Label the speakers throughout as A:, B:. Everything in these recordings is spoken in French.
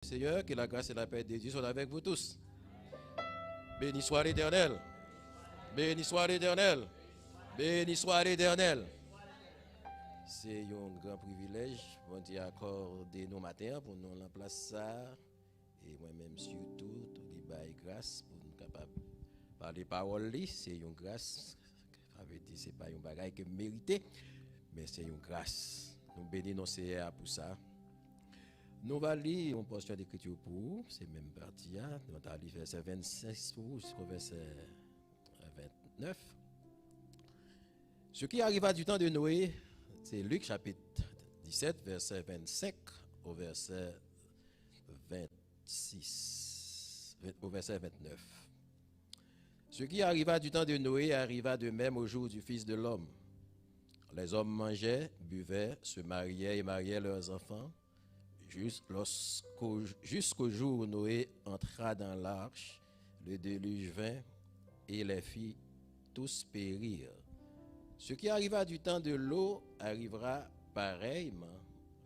A: Seigneur, que la grâce et la paix de Dieu soient avec vous tous. Béni soit l'Éternel. Béni soit l'Éternel. Béni soit l'Éternel. C'est un grand privilège pour Dieu accorder nos matins pour nous remplacer ça. Et moi-même surtout, tout les grâce pour nous capables de parler paroles. C'est une grâce. Ce n'est pas une bagaille que mérité, mais c'est une grâce. Nous bénissons Seigneur pour ça. Nous allons lire une portion d'écriture pour vous, c'est même parti. Nous allons lire verset 26 pour vous jusqu'au verset 29. Ce qui arriva du temps de Noé, c'est Luc chapitre 17, verset 25 au verset 26, au verset 29. Ce qui arriva du temps de Noé arriva de même au jour du Fils de l'homme. Les hommes mangeaient, buvaient, se mariaient et mariaient leurs enfants, jusqu'au jour où Noé entra dans l'arche, le déluge vint et les fit tous périr. Ce qui arriva du temps de l'eau arrivera pareillement.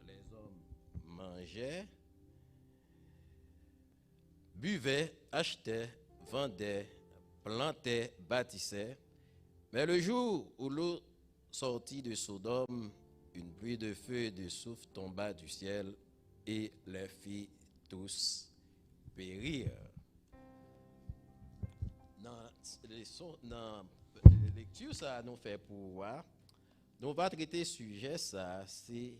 A: Les hommes mangeaient, buvaient, achetaient, vendaient, plantaient, bâtissaient. Mais le jour où l'eau sortit de Sodome, une pluie de feu et de soufre tomba du ciel et les fit tous périr. Dans la lecture, ça nous fait pour voir. Nous allons traiter sujet, ça, c'est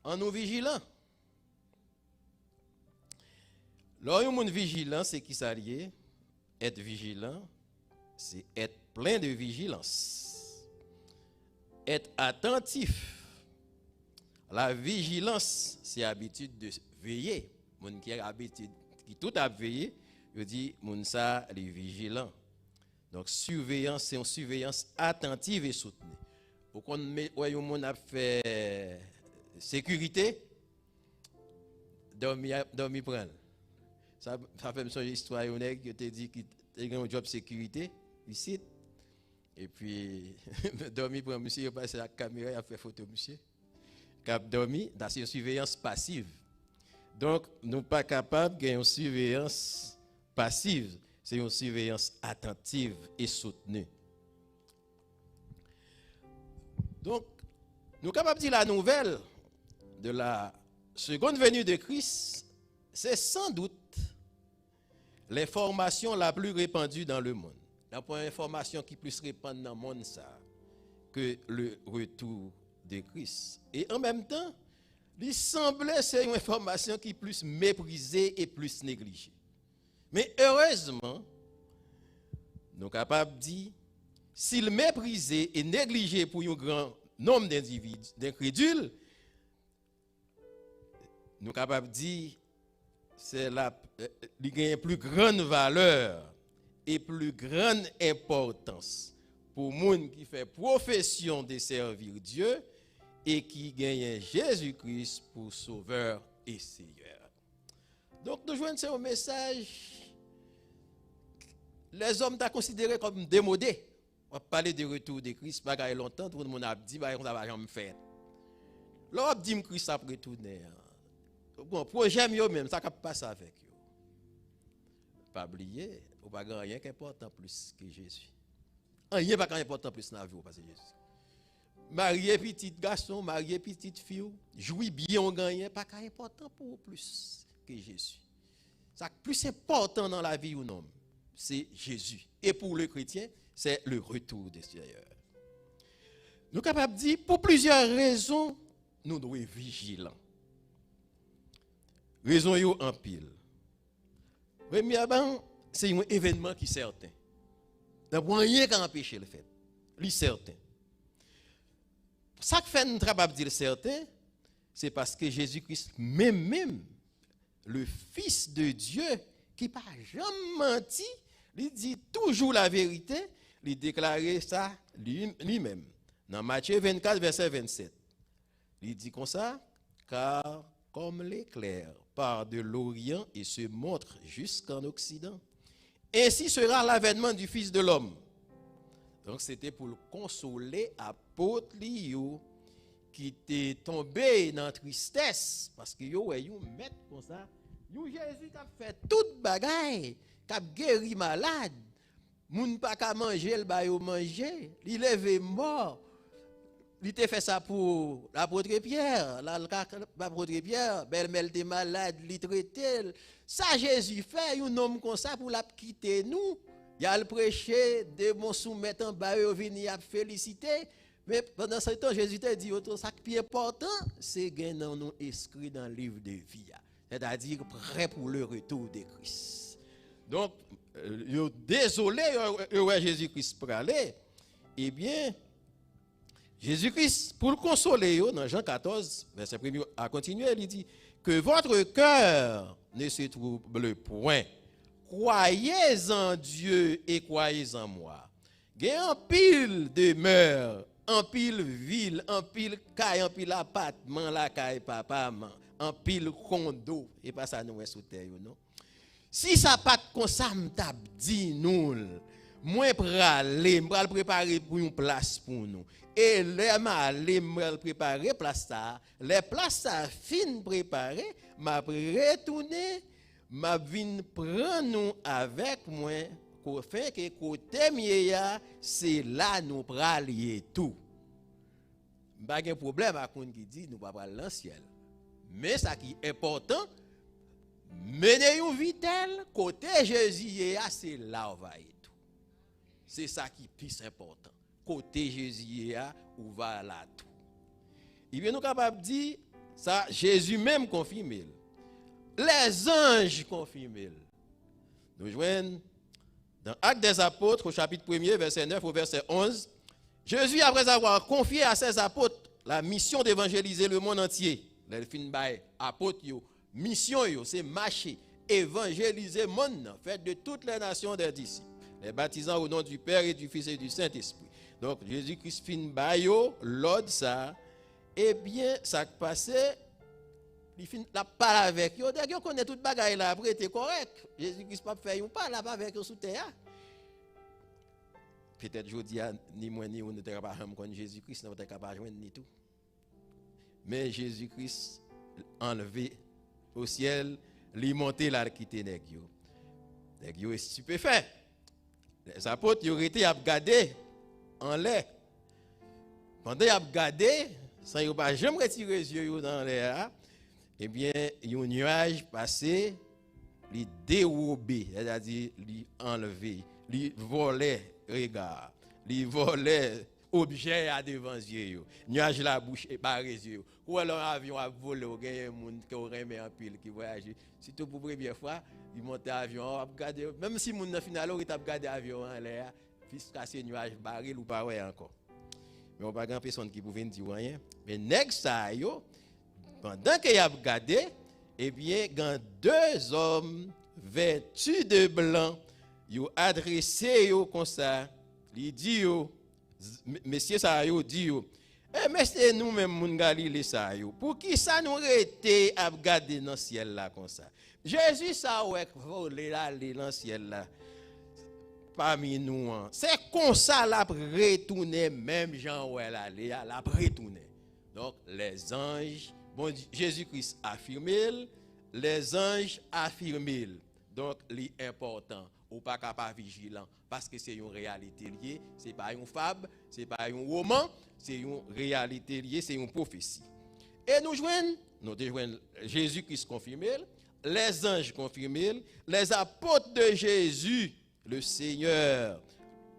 A: en nous vigilant. Lorsque nous sommes vigilants, c'est qui ça lié? Être vigilant, c'est être plein de vigilance. Être attentif. La vigilance, c'est l'habitude de veiller. Mon qui a habitude, qui tout a veillé, je dis, mon ça, les vigilants. Donc, surveillance, c'est une surveillance attentive et soutenue. Pour qu'on on a fait sécurité, dormir prendre. Ça fait une histoire qui te dit qu'il y a un job sécurité ici. Et puis, dormir prendre, monsieur, il a passé la caméra, il a fait photo, monsieur. Cap dormi, c'est une surveillance passive. Donc, nous ne sommes pas capables d'avoir une surveillance passive. C'est une surveillance attentive et soutenue. Donc, nous sommes capables de dire la nouvelle de la seconde venue de Christ, c'est sans doute l'information la plus répandue dans le monde. La première information qui est plus répandue dans le monde, ça, que le retour de Christ. Et en même temps, il semblait c'est une information qui est plus méprisée et plus négligée. Mais heureusement, nous sommes capables de dire, s'il méprisé et négligé pour un grand nombre d'individus, d'incrédules, nous sommes capables de dire, c'est il a une plus grande valeur et plus grande importance pour les gens qui font profession de servir Dieu et qui gagne Jésus-Christ pour sauveur et Seigneur. Donc, nous joignons ce message, les hommes sont considérés comme démodés. On va parler du retour de Christ, pas qu'il y a longtemps, tout le monde a dit, on va jamais faire. Là, on dit que Christ a retourné. Bon, projet même, ça ne passe avec eux. Pas oublier, on va gagner rien qu'important plus que Jésus. Rien pas important plus dans la vie, parce que Jésus. Marier petit garçon, marier petite fille, jouir bien, on gagne, pas important pour vous plus que Jésus. Ça plus important dans la vie ou non, c'est Jésus. Et pour le chrétien, c'est le retour du Seigneur. Nous sommes capables de dire, pour plusieurs raisons, nous devons être vigilants. Raison yo en pile. Premièrement, c'est un événement qui est certain. Il n'y a rien qui empêche le fait. C'est certain. Ça que fait nous capable de dire certain, c'est parce que Jésus-Christ, même, le Fils de Dieu, qui n'a jamais menti, il dit toujours la vérité, il déclare ça lui-même. Dans Matthieu 24, verset 27, il dit comme ça, car comme l'éclair part de l'Orient et se montre jusqu'en Occident, ainsi sera l'avènement du Fils de l'homme. Donc c'était pour le consoler apôtre Lio qui était tombé dans la tristesse parce que yo mettre comme ça Nous Jésus qui a fait toute bagaille, qui a guéri malade. Moun pas qu'à manger, le bail manger, il levé mort. Il t'a fait ça pour l'apôtre Pierre, l'apôtre Pierre, belle-mère était malade, il traité. Ça Jésus fait, un homme comme ça pour la quitter nous. Il a le prêché, des bons soumettre en bas, il venir féliciter. Mais pendant ce temps, Jésus t'a dit, ça qui est important, c'est gagner nous inscrit dans le livre de vie. C'est-à-dire prêt pour le retour de Christ. Donc, désolé, Jésus-Christ pour aller. Eh bien, Jésus-Christ, pour le consoler, dans Jean 14, verset 1er, à continuer, il dit que votre cœur ne se trouble point. Croyez en Dieu et croyez en moi. Il y a un pile demeure, un pile ville, un pile caille, un pile appartement, la caille papa, un pile condo. Et pas ça nous est sous terre, non? Si ça pas comme ça, m't'a dit nous, moi aller, m'pral préparer pour une place pour nous. Et les m'aller m'pral préparer place ça, les places ça fin préparées, m'a retourner, m'a vinn prendre nous avec moi, qu'on fait que côté mieux c'est là nous pralier tout. Pas de problème à qu'on qui dit nous pas aller dans le ciel. Mais ça qui est important, mener une vitelle côté Jésus, c'est là où va être tout. C'est ça qui est plus important. Côté Jésus, où va là tout. Il vient nous capable de dire, ça Jésus même confirme. Les anges confirment. Nous joignons dans Actes des Apôtres, au chapitre 1er, verset 9 au verset 11. Jésus, après avoir confié à ses apôtres la mission d'évangéliser le monde entier, les fin bay apôtres yo, mission yo, c'est marcher, évangéliser le monde, fait de toutes les nations des disciples, les baptisant au nom du Père et du Fils et du Saint-Esprit. Donc Jésus-Christ fin bay yo, l'ordre ça, eh bien ça passait, il fin la parle avec yo, dès qu'on connaît toute bagaille là, après c'est correct. Jésus-Christ pas faire un pas là avec eux sous terre. Peut-être aujourd'hui ni moi ni on ne t'es pas comme Jésus-Christ, ne t'es pas joindre ni tout. Mais Jésus-Christ enlevé au ciel, lui monter là quitter nèg yo. Nèg yo est stupéfait. Les apôtres ils auraient été à regarder en l'air. Pendant qu'ils regardaient, sans ils pas jamais retirer les yeux dans l'air, eh bien, un nuage passé, lui dérobé, c'est-à-dire lui enlevé, lui volé regard, lui volé objet à devant yeux. Nuage la bouche et barré yeux. Ou alors avion a volé, il y a des gens qui remet en pile qui voyagent. Surtout pour la première fois, ils montent l'avion, même si mon final il a regardé l'avion en l'air, puisque c'est nuage barré ou pas ouais encore. Mais on pas grand personne qui pouvait dire rien. Mais next ça yo, pendant qu'il a regardé, eh bien, quand deux hommes vêtus de blanc, ils ont adressé comme ça, ils disent, messieurs ça yo dit mais c'est nous même moun Galilée ça yo. Pour qui ça nous été à regarder dans le ciel là comme ça. Jésus ça ouais voler aller dans le ciel là. Parmi nous, c'est comme ça la retourner même Jean ouais aller la retourner. Donc les anges, bon Jésus-Christ affirme, les anges affirment. Donc l'important ou pas capable vigilant parce que c'est une réalité liée, c'est pas une fable, c'est pas un roman, c'est une réalité liée, c'est une prophétie. Et nous joignons Jésus-Christ confirmé, les anges confirmés, les apôtres de Jésus, le Seigneur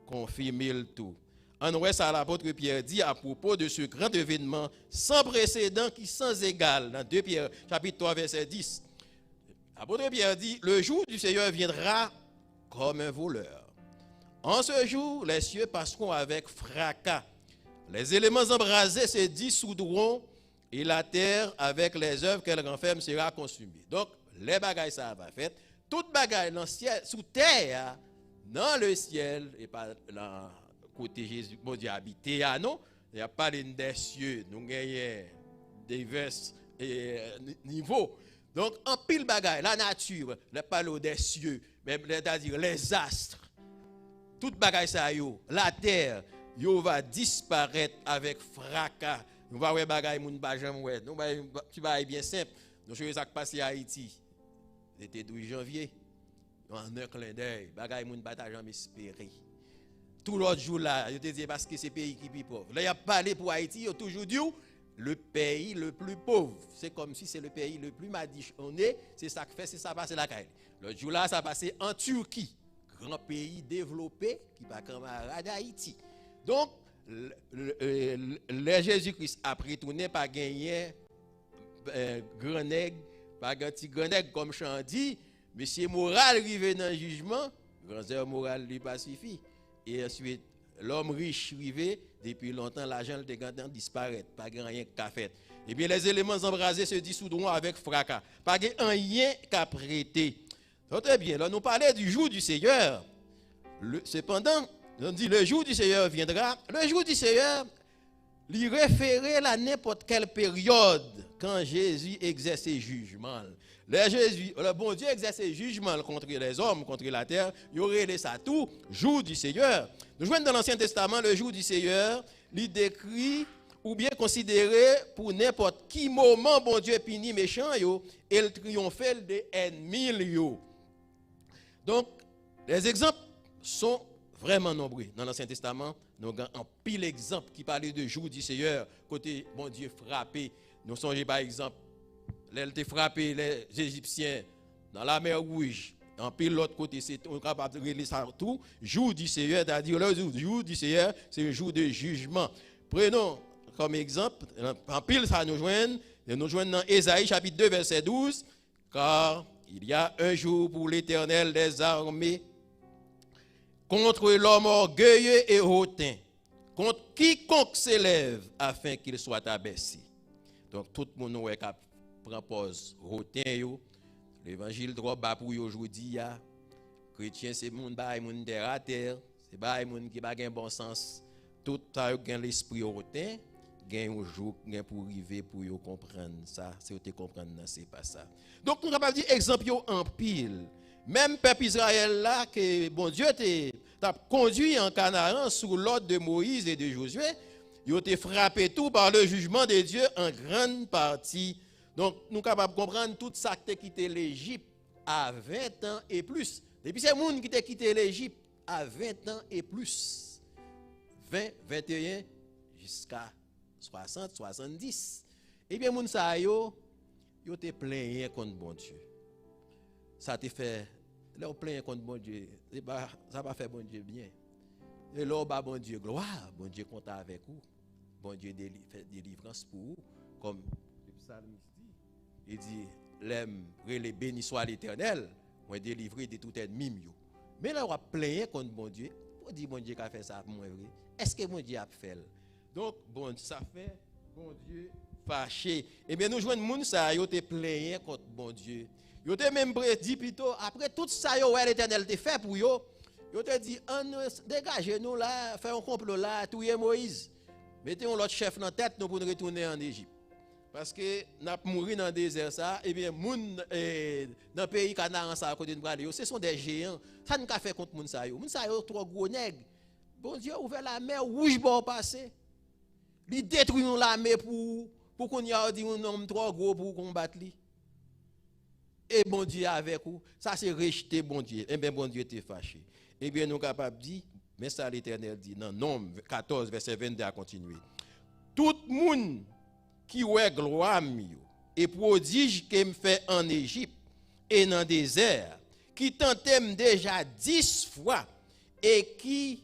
A: confirme tout. En ouest, l'apôtre Pierre dit à propos de ce grand événement sans précédent qui sans égal, dans 2 Pierre chapitre 3 verset 10. L'apôtre Pierre dit, le jour du Seigneur viendra comme un voleur. En ce jour, les cieux passeront avec fracas. Les éléments embrasés se dissoudront et la terre, avec les œuvres qu'elle renferme, sera consumée. Donc, les bagailles, ça va faire. Toutes bagailles dans le ciel, sous terre, dans le ciel, et pas dans côté Jésus, bon Dieu habité, non? Il n'y a pas des cieux, nous gagnons divers niveaux. Donc, en pile bagaille, la nature, le palo des cieux, même c'est-à-dire les astres, toute bagaille ça yo, la terre, yo va disparaître avec fracas. Nous va voir bagaille moun ba jamais ouais. Nous tu vas bien simple. Nous choses ça passé à Haïti. C'était 12 janvier. En un clin d'œil, bagay moun bata jamais espéré. Tout l'autre jour là, je te dis parce que c'est pays qui est plus pauvre. Là, il a parlé pour Haïti, il a toujours dit le pays le plus pauvre. C'est comme si c'est le pays le plus madiche. On est, c'est ça que fait, c'est ça passe la caille. L'autre jour là, ça passait en Turquie, grand pays développé qui pas camarade d'Haïti. Donc, le Jésus-Christ a retourné pas gagné grand nègre, pas petit grand nègre comme Chandi, monsieur moral arrivé dans le jugement, grandeur morale lui pas suffit. Et ensuite, l'homme riche arrivé, depuis longtemps, l'argent de disparaît, pas rien qu'à faire. Et bien, les éléments embrasés se dissoudront avec fracas. Pas rien qu'à prêter. Très bien, là, nous parlons du jour du Seigneur. Cependant, on dit le jour du Seigneur viendra. Le jour du Seigneur, lui référer à n'importe quelle période quand Jésus exerce ses jugements. Le bon Dieu exerce ses jugements contre les hommes, contre la terre. Il y aurait ça tout, jour du Seigneur. Nous jouons dans l'Ancien Testament, le jour du Seigneur, il décrit ou bien considéré pour n'importe qui moment bon Dieu punit méchant yo et le triomphel des ennemis yo. Donc, les exemples sont vraiment nombreux. Dans l'Ancien Testament, nous avons un pile exemple qui parlait de jour du Seigneur, côté bon Dieu frappé. Nous songeons par exemple, il a frappé les Égyptiens dans la mer Rouge. En pile l'autre côté, c'est capable de régler ça tout. Jour du Seigneur, c'est-à-dire le jour du Seigneur, c'est un jour de jugement. Prenons comme exemple, en pile ça nous joignent dans Ésaïe chapitre 2 verset 12, car il y a un jour pour l'Éternel des armées contre l'homme orgueilleux et hautain, contre quiconque s'élève afin qu'il soit abaissé. Donc tout le monde qui prend pause, hautain, l'évangile droit bas pour aujourd'hui, chrétien c'est monde bail monde terre à terre, c'est bail monde qui pas gain bon sens, tout ça gain l'esprit hautain, gain un jour gain pour arriver pour yo comprendre ça, c'est te comprendre c'est pas ça. Donc nous capable dire exemple en pile. Même peuple Israël là que bon Dieu t'a conduit en Canaan sous l'ordre de Moïse et de Josué, ils ont été frappés tout par le jugement de Dieu en grande partie. Donc nous sommes capables de comprendre tout ça qui a quitté l'Égypte à 20 ans et plus. Depuis ces gens qui ont quitté l'Égypte à 20 ans et plus. 20, 21 jusqu'à 60, 70. Eh bien, les gens yo te plaigné contre bon Dieu. Ça te fait là on plaint contre bon Dieu, ça va faire bon Dieu bien. Et là on bon Dieu gloire, bon Dieu compte avec vous. Bon Dieu fait délivrance pour vous comme le psalmiste dit. Il dit l'aime les béni soit l'Éternel, moi délivré de tout ennemi yo. Mais là on va plaindre contre bon Dieu. Pour dire bon Dieu qui a fait ça pour moi vrai. Est-ce que bon Dieu a fait? Donc bon ça fait bon Dieu fâché. Eh bien nous joignons moun ça yo te plaindre contre bon Dieu. Yo te même dit plutôt après tout ça yo l'Éternel te fait pour yo. Yo te dit dégagez nous là, faire un complot là, tuer Moïse. Mettez l'autre chef dans tête nous pour nous retourner en Égypte. Parce que n'a mourir dans le désert ça et bien moun dans le pays Canaan ça à côté de Bralio, ce sont des géants. Ça n'a fait contre moun ça yo. Moun ça yo trop gros nèg. Bon Dieu ouvert la mer rouge pour passer. Il détruit la mer pour qu'on y a dit un homme trop gros pour combattre lui. Et bon Dieu avec vous, ça c'est rejeter bon Dieu. Et bien bon Dieu t'est fâché. Et bien nous sommes capables de dire, mais ça l'Éternel dit dans Nombre 14 verset 22 à continuer. Tout le monde qui ouais gloire et prodige que me fait en Égypte et dans le désert, qui tentait déjà 10 fois et qui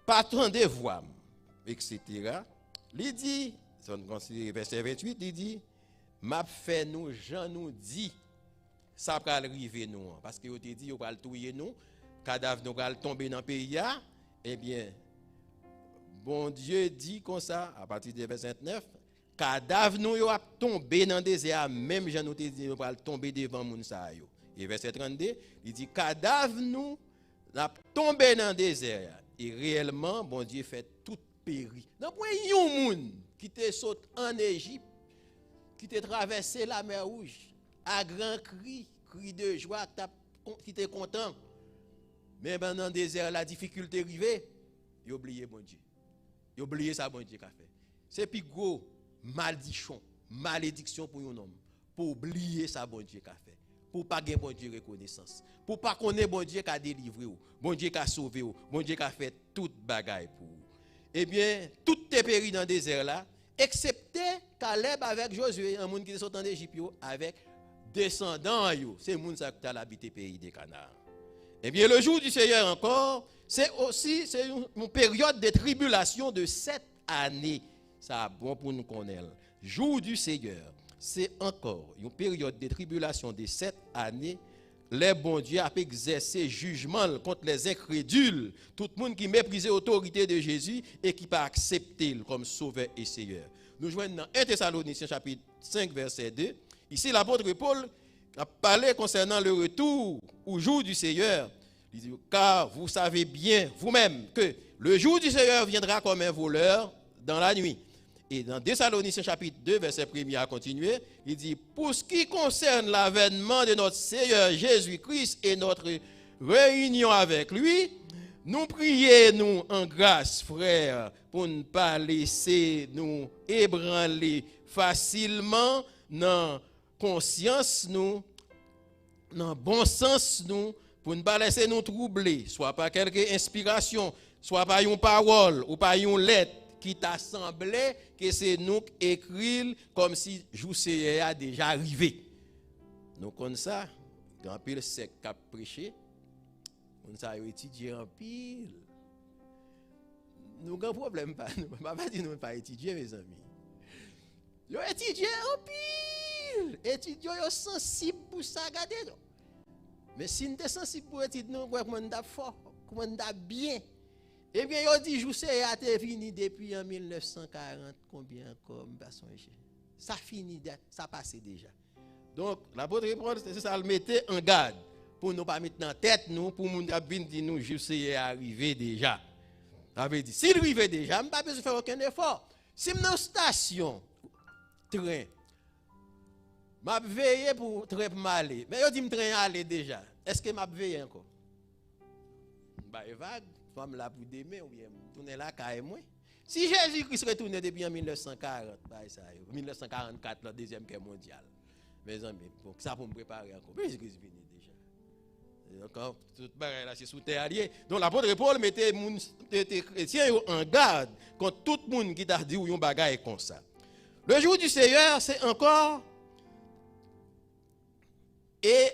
A: patendait voir, etc. Il dit, verset 28, il dit, m'a fait nous, Jean nous dit, ça va arriver nous. Parce que vous te dit, vous va le tuer nous, cadavre nous va tomber dans le pays. Eh bien, bon Dieu dit comme ça, à partir du verset 29, cadavre nous va tomber dans le désert, même Jean nous te dit, nous va tomber devant Mounsa. Et verset 32, il dit, cadavre nous va tomber dans le désert. Et réellement, bon Dieu fait tout péri. Donc, il y a un monde qui te saute en Égypte, qui t'a traversé la mer Rouge, à grand cri de joie, qui t'es content. Mais dans le désert, la difficulté arrivée, il a oublié bon Dieu. Il a oublié ça bon Dieu qu'a fait. C'est plus gros malédiction pour un homme, pour oublier ça bon Dieu qu'a fait. pour pas gagner bon Dieu reconnaissance. Pour pas connaître bon Dieu qui a délivré ou, bon Dieu qui a sauvé ou, bon Dieu qui a fait toute bagaille pour vous. Eh bien, tout est péri dans le désert là, excepté Caleb avec Josué, un monde qui est sorti d'Égypte avec descendants, c'est monde qui a habité pays des Canaan. Eh bien, le jour du Seigneur encore, c'est une période de tribulation de 7 années. Ça bon pour nous connaître. Jour du Seigneur, c'est encore une période de tribulation de 7 années. Les bons dieux a exercé jugement contre les incrédules, tout le monde qui méprisait l'autorité de Jésus et qui pas accepté comme sauveur et Seigneur. Nous joignons dans 1 Thessaloniciens chapitre 5 verset 2. Ici l'apôtre Paul a parlé concernant le retour au jour du Seigneur. Il dit, car vous savez bien vous-même que le jour du Seigneur viendra comme un voleur dans la nuit. Et dans Thessaloniciens chapitre 2, verset 1 à continuer, il dit, pour ce qui concerne l'avènement de notre Seigneur Jésus-Christ et notre réunion avec lui, nous prions en grâce, frères, pour ne pas laisser nous ébranler facilement dans conscience, nous, dans bon sens, nous, pour ne pas laisser nous troubler, soit par quelque inspiration, soit par une parole ou par une lettre, qui t'a semblé que c'est nous qui écrivons comme si Joussé a déjà arrivé. Nous comme ça, grand pile sec qui a prêché, on ça étudié en pile. Nous avons un problème pas, nous pas dire nous pas étudier mes amis. Yo étudié en pile, étudier yo sensible pour ça regarder. Mais si nous sommes sensibles pour étudier nous comment on fort, comment on bien. Eh bien, il dit, Joussé a été fini depuis en 1940, combien encore, ça finit, ça passe déjà. Donc, l'apôtre Paul, c'est ça, le mettait en garde, pour ne pas mettre dans la tête, nous, pour nous dire, nous, Joussé est arrivé déjà. Ça veut dire, s'il arrive déjà, je n'ai pas besoin de faire aucun effort. Si je suis dans une station, train, je vais veiller pour train pour m'aller. Mais je dis, je train aller déjà. Est-ce que je vais veiller encore? Bah, vague. Femme là pour demain ou bien tourner là quand moi. Si Jésus-Christ retourne depuis en 1940, 1944 la deuxième guerre mondiale. Mes amis, donc ça pour me préparer encore. Jésus-Christ venu déjà. Donc tout bagage là c'est sous terre allié. Donc l'apôtre Paul mettait les chrétiens en garde contre tout le monde qui t'a dit ou un bagage comme ça. Le jour du Seigneur, c'est encore et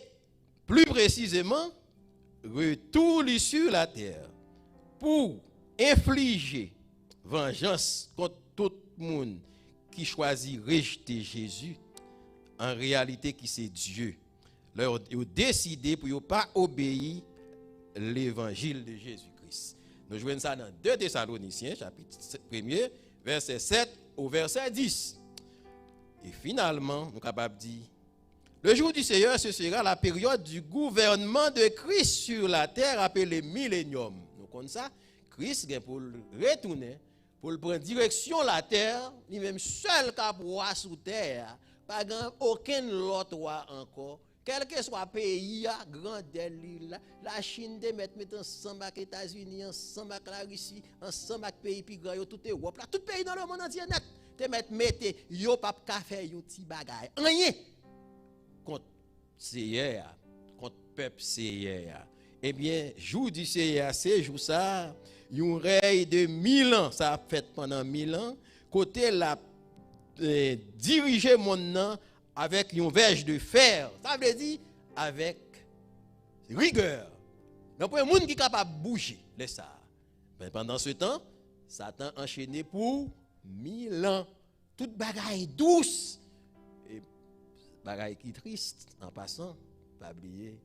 A: plus précisément retour sur la terre. Pour infliger vengeance contre tout le monde qui choisit rejeter Jésus, en réalité qui c'est Dieu. Ils ont décidé pour ne pas obéir l'évangile de Jésus-Christ. Nous jouons ça dans 2 Thessaloniciens, chapitre 1er, verset 7 au verset 10. Et finalement, nous sommes capables de dire, le jour du Seigneur, ce sera la période du gouvernement de Christ sur la terre, appelée millénium. Comme ça, Christ vient pour retourner, pour prendre direction la terre, lui-même seul qui a sous terre, pas aucun autre roi encore, quel que soit le pays, grande l'île, la Chine de mettre ensemble avec les États-Unis, ensemble avec la Russie, ensemble avec les pays plus grands, tout Europe, là, tout pays dans le monde entier net, te mettre, yo pas faire un petit bagaille, rien contre Seigneur, contre peuple Seigneur. Eh bien, jour du Seigneur, c'est jour ça, un règne de 1000 ans, ça a fait pendant 1000 ans, côté la diriger mon nom avec une verge de fer, ça veut dire avec rigueur. Donc, pour un monde qui est capable de bouger, laisse ça. Mais pendant ce temps, Satan enchaîné pour 1000 ans. Toute bagaille douce, et bagaille qui triste, en passant, pas oublier.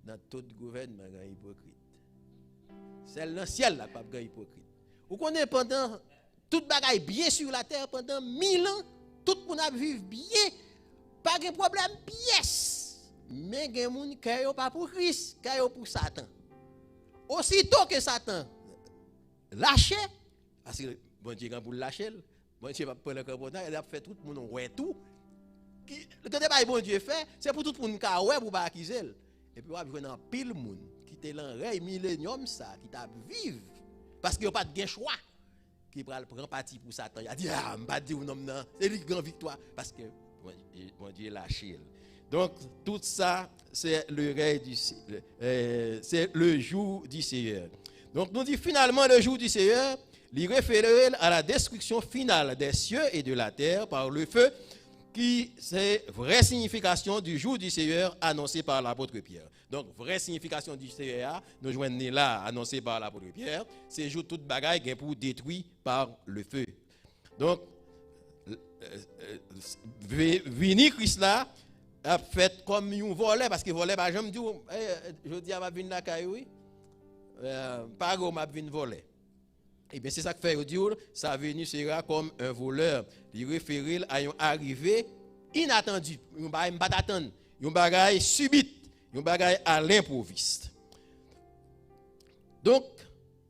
A: Dans tout gouvernement, il y a un hypocrite. C'est le ciel là, pas un hypocrite. Vous connaissez pendant toute bagaille bien sur la terre, pendant 1000 ans, tout le monde a vécu bien, pas de problème, pièce. Mais il y a des gens qui sont pas pour Christ, qui sont pour Satan. Aussitôt que Satan lâche, parce que bon Dieu, quand vous lâchez, bon Dieu va prendre le corps, il a fait tout le monde ouais tout. Quand bon Dieu fait, c'est pour tout le monde qui a ouais pour pas accuser. Et puis, on a un pile monde qui était dans le millénium, ça, qui t'a vivre. Parce qu'il n'y a pas de choix. Qui prend parti pour Satan. Il a dit, ah, je ne vais pas dire non, c'est une grande victoire. Parce que, bon Dieu lâché. Donc, tout ça, c'est c'est le jour du Seigneur. Donc, nous dit finalement le jour du Seigneur, il réfère à la destruction finale des cieux et de la terre par le feu, qui c'est vraie signification du jour du Seigneur annoncé par l'apôtre Pierre. Donc, vraie signification du Seigneur, nous joignons là, annoncé par l'apôtre Pierre, c'est jour toute bagaille qui est pour détruire par le feu. Donc, venir Christ là, a fait comme un volet, parce que volet, par exemple, je dis à ma vine la caille, pas gros m'a vine voler. Et bien c'est ça que fait dire, sa venue sera comme un voleur. Il réfère à une arrivée inattendue, un bagage pas attendre, un bagage subite, un bagage à l'improviste. Donc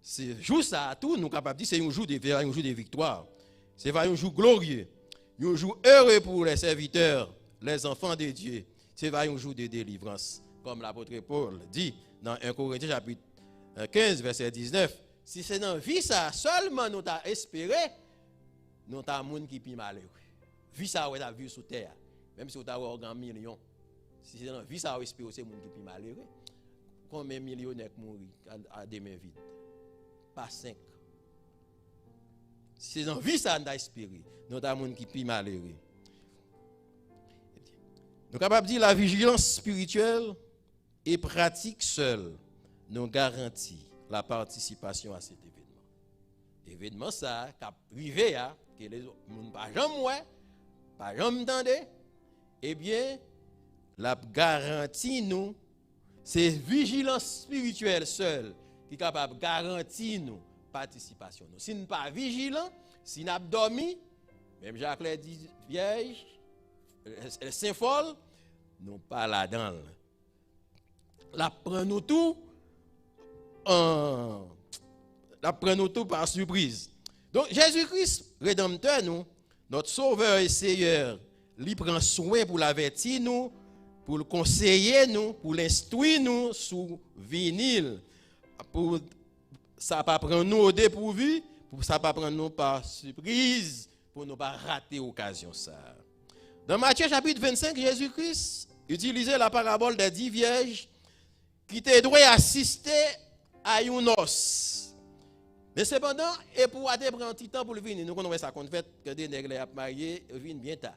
A: ce jour ça tout nous capable dire c'est un jour de victoire. C'est un jour glorieux, un jour heureux pour les serviteurs, les enfants de Dieu. C'est un jour de délivrance, comme l'apôtre Paul dit dans 1 Corinthiens chapitre 15 verset 19. Si c'est dans la vie ça seulement nous t'a espéré, nous t'a monde qui pi malheureux. Vie ça ouais ta vie sur terre, même si on t'a un million. Si c'est dans la vie ça espérer c'est monde qui pi malheureux. Combien de millionnaires mourir à demain vide? Pas 5. Si c'est dans la vie ça nous t'a espéré, nous t'a monde qui pi malheureux. Nous capable dire la vigilance spirituelle et pratique seule nous garantit la participation à cet événement. Événement ça, qui a privé, que les autres ne pas jamais ouais, pas jamais entendre, eh bien, la garantie nous, c'est vigilance spirituelle seule qui est capable de garantir nous participation. Si nous ne sommes pas vigilants, si nous avons dormi, même Jacques l'a dit, vierge, le saint folle, nous pas là-dedans. La prenons tout. La prenons tout par surprise. Donc Jésus-Christ, Rédempteur, nous, notre Sauveur et Seigneur, lui prend soin pour l'avertir nous, pour le conseiller nous, pour l'instruire nous sous vinyle, pour ça pas prendre nous au dépourvu, pour ça pas prendre nous par surprise, pour ne pas rater l'occasion ça. Dans Matthieu chapitre 25, Jésus-Christ utilisait la parabole des 10 vierges qui étaient douées assister à une noce. Mais cependant, et pour aller prendre un petit temps pour le venir, nous connaissons ça qu'on fait que des nègres à marier viennent bien tard.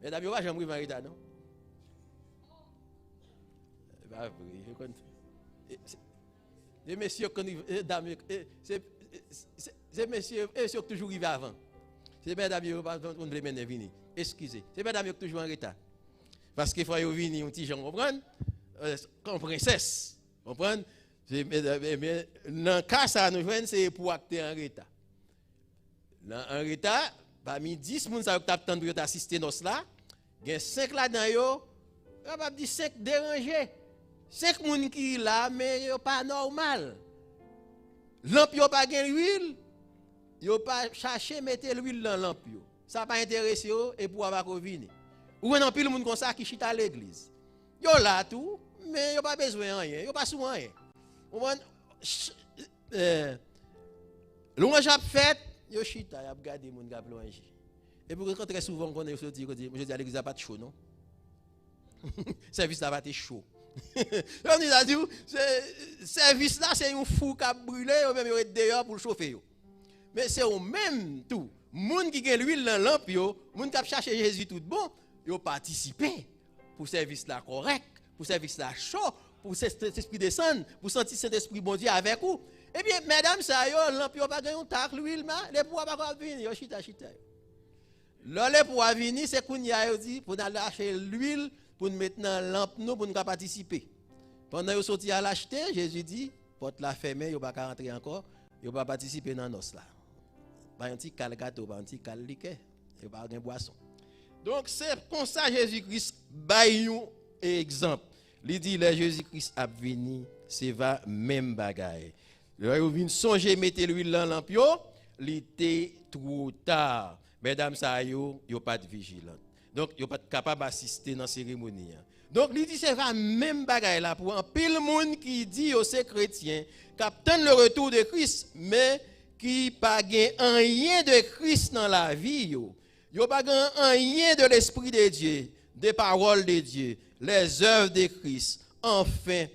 A: Mais d'abord, j'aimerais marier tard, non? Bah oui, les messieurs, dames, c'est messieurs, qui toujours arrivent avant. C'est bien d'ailleurs, on ne les mène venir. Excusez. C'est bien d'ailleurs toujours en retard. Parce qu'il faut venir un petit gens, comprendre? Comme princesse, comprendre? Mais dans le cas, ça nous joint, c'est pour acter en retard. En retard, parmi 10 personnes qui attendent pour assister à cela, il y a 5 là-dedans, on va dire 5 dérangés. 5 personnes qui sont là, mais ce n'est pas normal. Lampe n'a pas d'huile, ils n'ont pas cherché à mettre l'huile dans la lampe. Ça n'a pas intéressé et pour avoir venir. Ou un pile de monde comme ça qui chite à l'église. Ils sont là tout, mais ils n'ont pas besoin de rien, ils n'ont pas souvent rien. Louange a fait, ils ont chita, ils ont regardé les gens qui ont louangé. Et pour que très souvent, quand je dis à l'église, il n'y a pas de chaud, non? Le service là va être chaud. On dit là, ce service là, c'est un fou qui a brûlé, ou même il est dehors pour le chauffer. Mais c'est au même tout. Les gens qui ont l'huile dans la lampe, les gens qui ont cherché Jésus tout bon, ils ont participé pour le service là correct, pour le service là chaud, pour cet esprit descendre, pour sentir cet esprit bon Dieu avec vous. Eh bien, mesdames, ça y est, lampe n'a pas gagné un tac, l'huile, les pouvoirs pas venir, ils chita. Là, les pouvoirs venir, c'est qu'on y a dit, pour aller acheter l'huile, pour nous mettre dans la lampe, pour nous participer. Pendant qu'ils sont sortis à l'acheter, Jésus dit, porte la fermée, ils ne vont pas rentrer encore, ils ne vont pas participer dans nos là. Pas un petit cal gâteau, pas un petit cal liqueur, ils ne vont pas avoir boisson. Donc, c'est comme ça Jésus-Christ baille un exemple. Il dit, là, Jésus-Christ a venu, c'est va même bagaille. Là, il vient songer, mettre l'huile dans la lampe, il était trop tard. Mesdames, ça y est, pas de vigilance. Donc, ils ne sont pas capables d'assister dans la cérémonie. Donc, il dit, c'est va même bagaille là pour un pile monde qui dit aux chrétiens, qui attendent le retour de Christ, mais qui pas rien de Christ dans la vie. Ils n'ont pas rien de l'Esprit de Dieu des paroles de Dieu, les œuvres de Christ, enfin,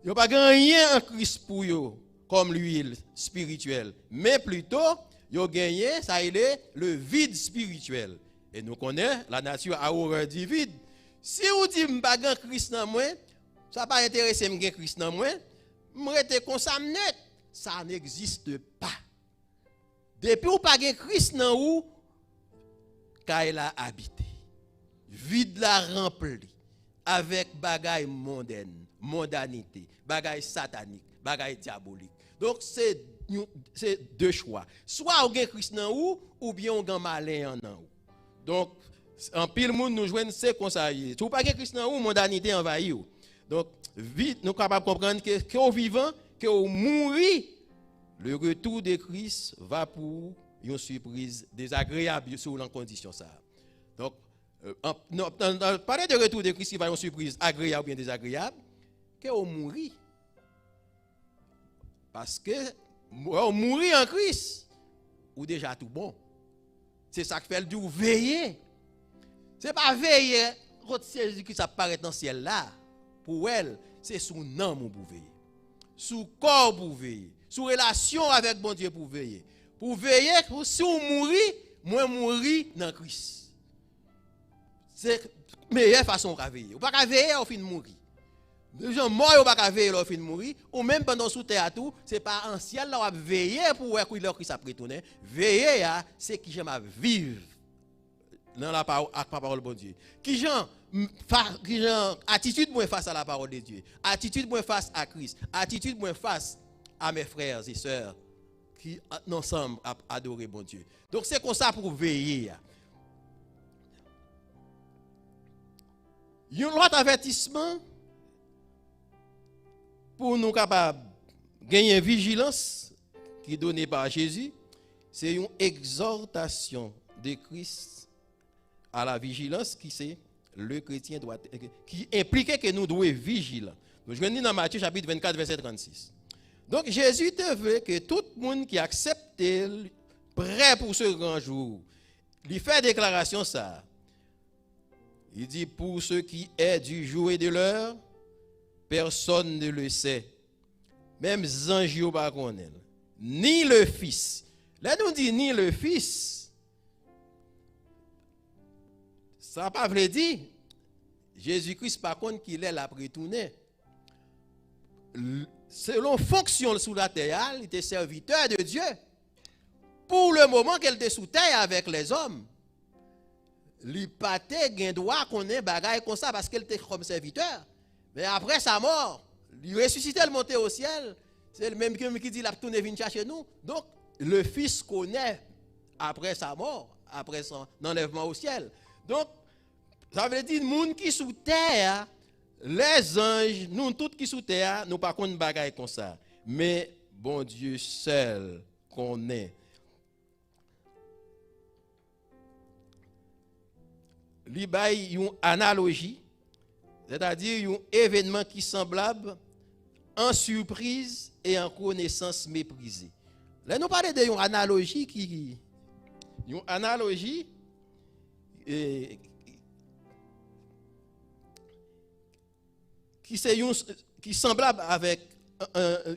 A: il n'y a pas rien en Christ pour eux comme l'huile spirituelle, mais plutôt, il a gagné, ça il est le vide spirituel. Et nous connaissons, la nature a horreur du vide. Si vous dites que je n'ai pas Christ dans moi, ça va pas intéresser me Christ dans moi, je reste comme ça net. Ça n'existe pas. Depuis ou pas Christ dans vous, qu'il a habité. Vide la rempli avec bagaille mondaine, mondanité, bagaille satanique, bagaille diabolique. Donc c'est deux choix. Soit on gagne Christ dans vous ou bien on gagne malin en vous. Donc en pile monde nous joignent c'est comme ça. Si vous pas gagne Christ dans vous, mondanité envahit vous. Donc vite nous capable comprendre que au vivant, que au mourir, le retour de Christ va pour une surprise désagréable sur la condition ça. Donc parler de retour de Christ qui va une surprise agréable ou bien désagréable, que au mourir. Parce que mourir en Christ ou déjà tout bon. C'est ça qui fait du veiller. C'est pas veiller quand Jésus-Christ apparaît dans le ciel là. Pour elle, c'est sous nom pour veiller. Sous corps pour veiller. Sous relation avec bon Dieu pour veiller. Pour veiller, si on mourit, moi mourir dans Christ. C'est la meilleure façon de veiller. On ne peut pas veiller au fin de mourir. Les gens morts, on ne peut pas veiller au fin de mourir. Ou même pendant sous terre, ce n'est pas en ciel, on va veiller pour voir que Christ a retourné. Veiller, c'est qui j'aime vivre dans la parole de bon Dieu. Qui j'aime attitude moi face à la parole de Dieu. Attitude moi face à Christ. Attitude moi face à mes frères et sœurs qui ensemble adorent bon Dieu. Donc c'est comme ça pour veiller. Un autre avertissement pour nous capables de gagner vigilance qui est donnée par Jésus, c'est une exhortation de Christ à la vigilance qui c'est le chrétien doit qui implique que nous devons être vigilants. Donc je dis dans Matthieu chapitre 24 verset 36. Donc Jésus te veut que tout le monde qui accepte prêt pour ce grand jour, lui fait déclaration ça. Il dit pour ce qui est du jour et de l'heure, personne ne le sait. Même les anges ne pas connaissent. Ni le Fils. Là nous dit ni le Fils. Ça n'a pas veut dire Jésus-Christ par contre qu'il est là pour retourner. Selon fonction sous la terre, il était serviteur de Dieu. Pour le moment qu'elle était sous terre avec les hommes, il patait gain droit qu'on ait bagaille comme ça parce qu'elle était comme serviteur. Mais après sa mort, il ressuscitait, il montait au ciel. C'est le même qui dit il a tourné venir chercher nous. Donc le Fils connaît après sa mort, après son enlèvement au ciel. Donc ça veut dire les gens qui sous terre, les anges, nous tous qui sous terre, nous pas contre bagaille comme ça. Mais bon Dieu seul connaît. Il y a une analogie, c'est-à-dire un événement qui est semblable en surprise et en connaissance méprisée. Là, nous parlons d'une analogie qui qui semblable avec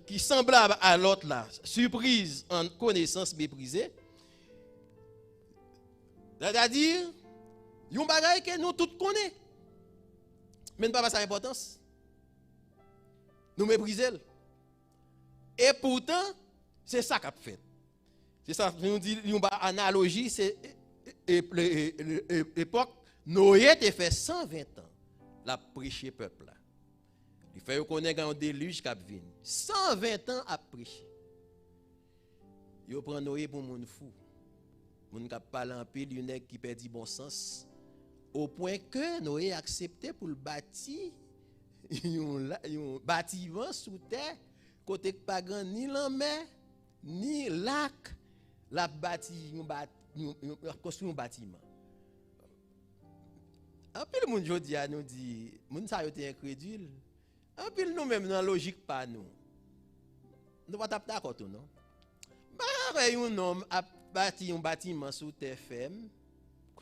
A: qui semblable à l'autre là, surprise en connaissance méprisée. C'est-à-dire un bagage que nous tous connaissons. Mais nous pas sa importance. Nous méprisons. Et pourtant, c'est ça qu'a fait. C'est ça, nous dit une analogie, c'est l'époque, Noé a fait 120 ans, la prêcher peuple là. Il fait connaître un déluge qui a venu. 120 ans à prêcher. Il prend Noé pour mon fou. Mon qui parle en pile, il y a qui perd bon sens. Au point que Noé a accepté pour le bâtir un bâtiment sous terre, côté pas grand ni la mer, ni lac, la bâti construit un bâtiment. En pile monde jodi a nous dit, moun sa yo te incrédule. En pile nous même dans logique pas nous. Nous pas d'accord tout non. Bah un homme a bâti un bâtiment sous terre ferme.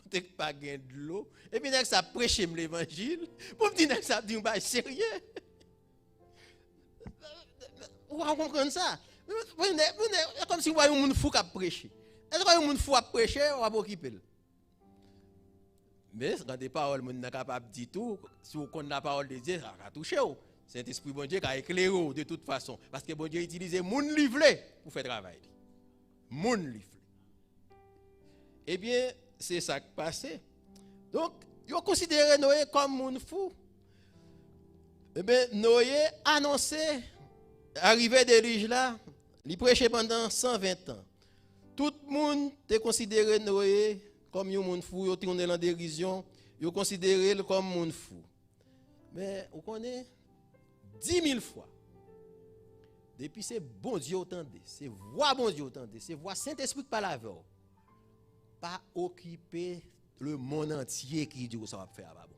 A: t'es pas gain de l'eau. Et puis, ça prêche l'évangile. Pour me dire, ça dit, pas sérieux. Vous comprenez ça? C'est comme si vous voyez un monde fou qui a prêché. Est-ce que un monde fou a prêché, on va occuper. Mais quand des paroles, on n'est capable de dire tout, si on connaît la parole de Dieu, ça va toucher. C'est un esprit bon Dieu qui a éclairé de toute façon. Parce que bon Dieu utilise les gens livrés pour faire travail. Moun livrés. Eh bien, c'est ça qui passe. Donc, ils ont considéré Noé comme moun fou. Eh bien, Noé annonçait l'arrivée de l'île là, il prêchait pendant 120 ans. Tout le monde a considéré Noé comme un moun fou, il a tourné en dérision, il a considéré comme moun fou. Mais vous connaissez 10 000 fois. Depuis c'est bon Dieu entendez, c'est voix bon Dieu entendez, c'est voix Saint-Esprit qui parle avec vous. Pas occuper le monde entier qui dit que ça va faire bon.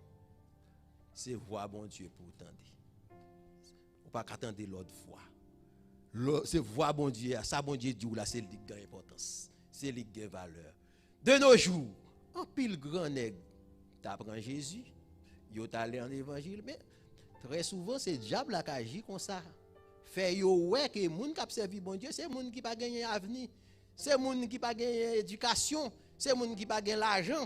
A: C'est voix bon Dieu pour entendre. Ou pas qu'attendre l'autre voix. C'est voix bon Dieu, ça bon Dieu dit là c'est lui qui a importance, c'est lui qui a valeur. De nos jours, un pile grand nègre t'apprend Jésus, yo allé en évangile mais très souvent c'est diable qui agit comme ça. Fait yo ouais que moun qui servi bon Dieu, c'est moun qui pas gagner avenir, c'est moun qui pas gagner éducation, c'est moun qui pas gagner l'argent.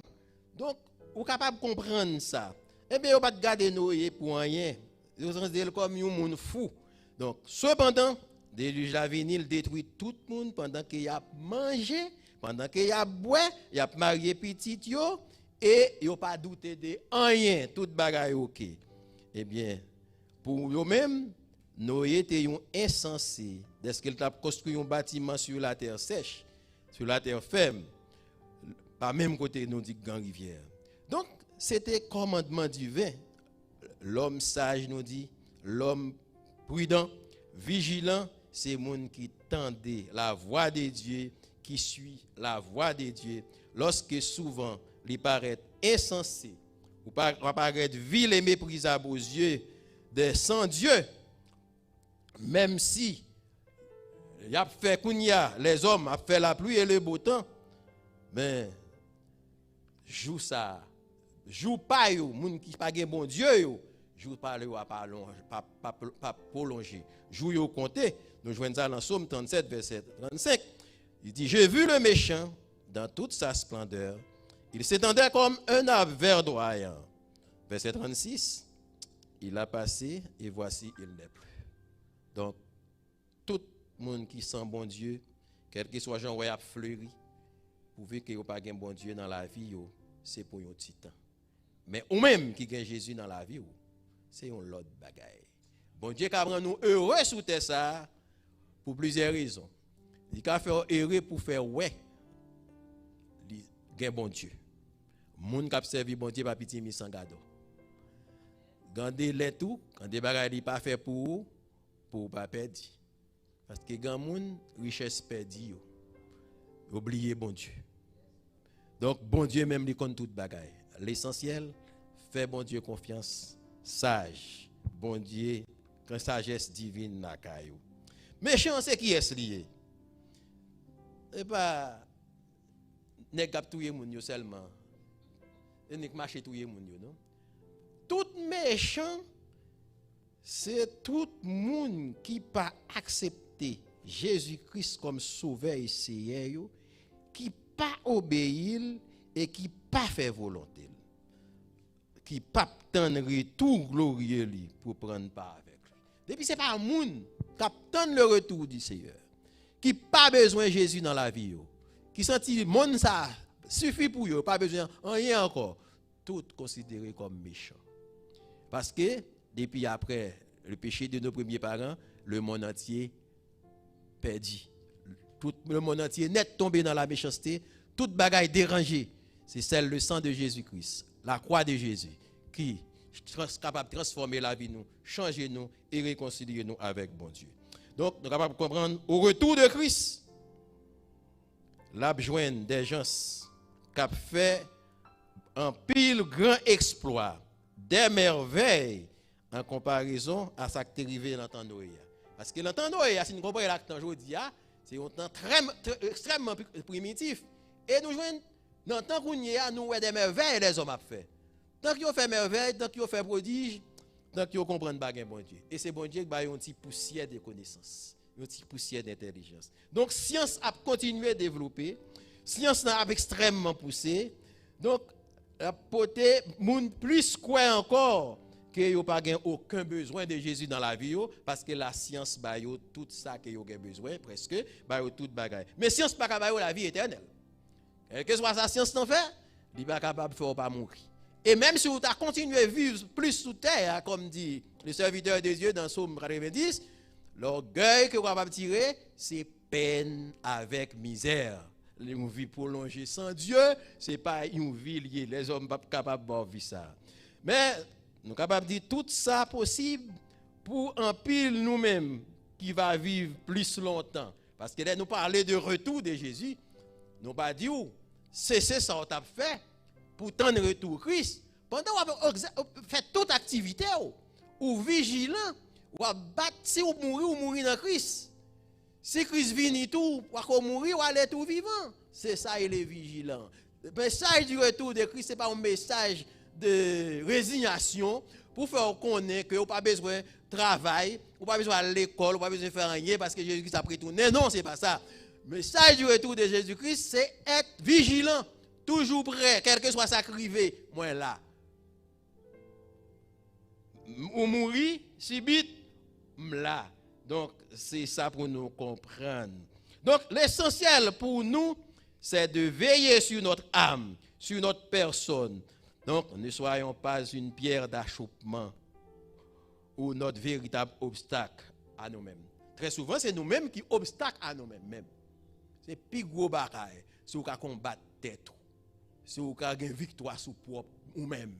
A: Donc ou capable comprendre ça. Eh bien, on pas garder Noé pour rien. Ils sont comme un monde fou. Donc cependant, déluge la venir, il détruit tout le monde pendant qu'il a mangé, pendant qu'il a boit, il a marié petit yo et il pas douté de rien, toute bagaille OK. Eh bien, pour eux-mêmes Noé était un insensé. Dès qu'il a construit un bâtiment sur la terre sèche, sur la terre ferme, pas même côté nous dit grand rivière. Donc, c'était commandement divin. L'homme sage nous dit, l'homme prudent, vigilant, c'est monde qui tendait la voix de Dieu, qui suit la voix de Dieu. Lorsque souvent, il paraît insensé, ou paraît vil et méprisable aux yeux des sans-dieu, même si y a fait kounya, les hommes a fait la pluie et le beau temps, mais joue ça, joue pas yo, moun qui pas gen bon Dieu yo, joue pas le pas prolonger, joue yo compter. Nous joignons ça dans Psaume 37 verset 35. Il dit j'ai vu le méchant dans toute sa splendeur, il s'étendait comme un arbre verdoyant. Verset 36, il a passé et voici il n'est plus. Donc, tout le monde qui sent bon Dieu, quel que soit Jean a fleuri, pour voir qu'il n'y a pas de bon Dieu dans la vie, c'est pour un petit temps. Mais ou même qui gagne Jésus dans la vie, c'est un autre bagaille. Bon Dieu qui rend nous heureux sous terre ça, pour plusieurs raisons. Il a fait heureux pour faire ouais, il gagne bon Dieu. Moun qui a servi bon Dieu, pas petit mis sans gado. Gardez les tout, quand des bagailles pas fait pour pas perdre. Parce que grand monde richesse perdue. Oubliez bon Dieu. Donc bon Dieu même lui compte toute bagaille. L'essentiel, fait bon Dieu confiance, sage. Bon Dieu, quand sagesse divine na caillou. Méchant c'est qui est lié. Et pas nèg k'ap touyer moun yo seulement. Et nèg marcher touyer moun yo non. Tout méchant c'est tout le monde qui pas accepté Jésus-Christ comme sauveur et seigneur, qui pas obéir et qui pas fait volonté, qui pas attendre retour glorieux pour prendre part avec lui. Depuis c'est pas un monde qui attend le retour du Seigneur, qui pas besoin de Jésus dans la vie, qui senti monde ça suffit pour eux, pas besoin rien encore, tout considéré comme méchant. Parce que depuis après le péché de nos premiers parents, le monde entier perdu. Tout le monde entier net tombé dans la méchanceté, toute bagaille dérangée. C'est celle le sang de Jésus-Christ, la croix de Jésus, qui est capable de transformer la vie nous, changer nous et réconcilier nous avec bon Dieu. Donc, nous sommes capables de comprendre, au retour de Christ, l'abjoint des gens qui a fait un pile grand exploit, des merveilles, en comparaison à ce qui est arrivé dans le temps de Noé. Parce que le temps de Noé, si nous comprenons le temps d'aujourd'hui, c'est un temps extrêmement primitif. Et nous jouons Non, tant qu'on y a, nous avons des merveilles, les hommes ont fait. Tant qu'ils ont fait merveilles, tant qu'ils ont fait prodige, tant qu'ils ont compris le bon Dieu. Et c'est bon Dieu qui a une petite poussière de connaissances, une petite poussière d'intelligence. Donc, science a continué à développer, science a extrêmement poussé. Donc, la poté, moun plus quoi encore, que vous n'avez pas aucun besoin de Jésus dans la vie, parce que la science a tout ça que vous avez besoin, presque, tout bagaille. Mais science pas capable la vie éternelle. Quelle que soit sa science n'en fait, il n'est pas capable de faire pas mourir. Et même si vous avez continué à vivre plus sous terre, comme dit le serviteur de Dieu dans Somme 90, l'orgueil que vous avez tirer, c'est peine avec misère. Une vie prolongée sans Dieu, ce n'est pas une vie liée. Les hommes ne sont pas capables de vivre ça. Mais nous sommes capables de dire tout ça possible pour un pile nous-mêmes qui va vivre plus longtemps. Parce que là, nous parlons de retour de Jésus. Nous pas dit où c'est ça qu'on a fait pour tendre retour Christ. Pendant que vous faites toute activité, ou vigilant, ou battre si vous mourrez dans Christ. Si Christ vient tout, ou mourir, ou aller tout vivant. C'est ça, il est vigilant. Le message du retour de Christ, ce n'est pas un message de résignation pour faire connaître que vous n'avez pas besoin de travail, vous n'avez pas besoin d'aller à l'école, vous n'avez pas besoin de faire rien parce que Jésus-Christ a pris tout. Non, ce n'est pas ça. Le message du retour de Jésus-Christ, c'est être vigilant, toujours prêt, quel que soit sa crivé, moi là. Ou mourir, si vite, là. Donc, c'est ça pour nous comprendre. Donc, l'essentiel pour nous, c'est de veiller sur notre âme, sur notre personne. Donc, ne soyons pas une pierre d'achoppement ou notre véritable obstacle à nous-mêmes. Très souvent, c'est nous-mêmes qui obstacle à nous-mêmes. C'est plus gros bagaille si vous combattre tête. Si vous avez une victoire sur propre ou même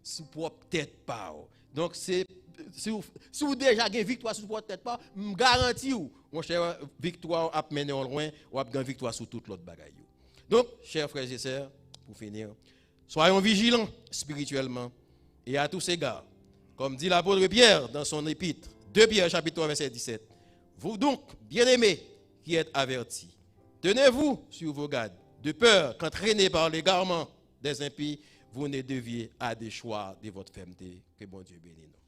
A: sur propre tête pas. Donc c'est si vous déjà avez une victoire sur propre tête pas, me garantis vous mon cher victoire a mené au loin ou a une victoire sur toute l'autre bagaille. Donc chers frères et sœurs, pour finir, soyons vigilants spirituellement et à tous égards. Comme dit l'apôtre Pierre dans son épître, 2 Pierre chapitre 3 verset 17. Vous donc, bien-aimés, qui êtes avertis, tenez-vous sur vos gardes, de peur qu'entraînés par l'égarement des impies, vous ne deviez à des choix de votre fermeté. Que bon Dieu bénisse nous.